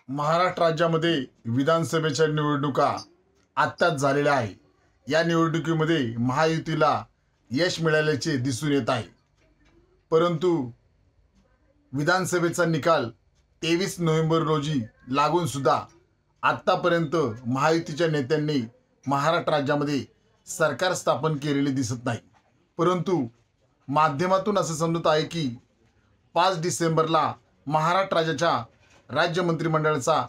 महाराष्ट्र राज्यामध्ये विधानसभेच्या निवडणुका आत्ताच झालेल्या आहे। या निवडणुकीमध्ये महायुतीला यश मिळाल्याचे दिसून येत आहे। परंतु विधानसभेचा निकाल 23 नोव्हेंबर रोजी लागून सुद्धा आत्तापर्यंत महायुतीच्या नेत्यांनी महाराष्ट्र राज्यामध्ये सरकार स्थापन केलेले दिसत नाही। परंतु माध्यमातून असं समजत आहे की 5 डिसेंबरला महाराष्ट्र राज्याच्या राज्य मंत्रिमंडळाचा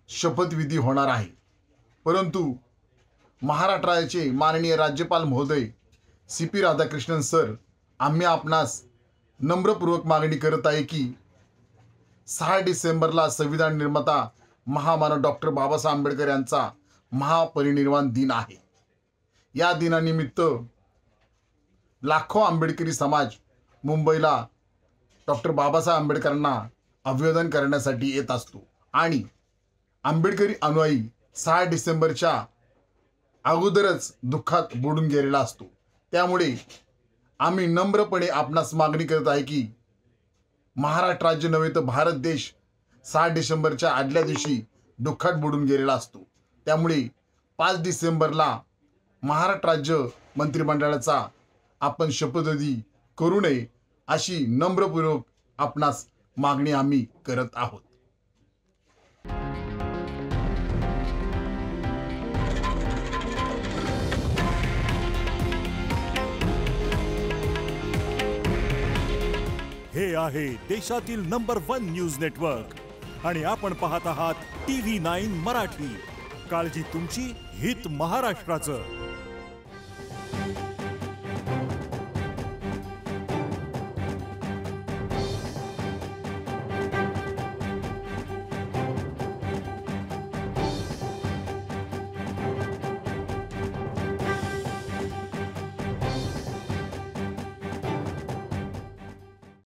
शपथविधी होणार आहे। परंतु महाराष्ट्र राज्याचे माननीय राज्यपाल महोदय CP राधाकृष्णन सर आम्ही आपणास नम्रपूर्वक मागणी करत आहे की 6 डिसेंबरला संविधान निर्माता महामानव डॉक्टर बाबासाहेब आंबेडकर यांचा महापरिनिर्वाण दिन आहे। या दिनानिमित्त लाखो आंबेडकरी समाज मुंबईला डॉक्टर बाबासाहेब आंबेडकरांना अभिवादन करण्यासाठी येत असतो आणि आंबेडकरी अनुयायी 6 डिसेंबरच्या अगोदरच दुःखात बुडून गेलेला असतो। त्यामुळे आम्ही नम्रपणे आपणास मागणी करत आहे की महाराष्ट्र राज्य नव्हे तर भारत देश 6 डिसेंबरच्या आदल्या दिवशी दुःखात बुडून गेलेला असतो। त्यामुळे 5 डिसेंबरला महाराष्ट्र राज्य मंत्रिमंडळाचा आपण शपथविधी करू नये अशी नम्रपूर्वक आपणास मागणी आम्ही करत आहोत। हे आहे देशातील नंबर 1 न्यूज नेटवर्क आणि आपण पाहत आहात TV9 मराठी। काळजी तुमची, हित महाराष्ट्राचं।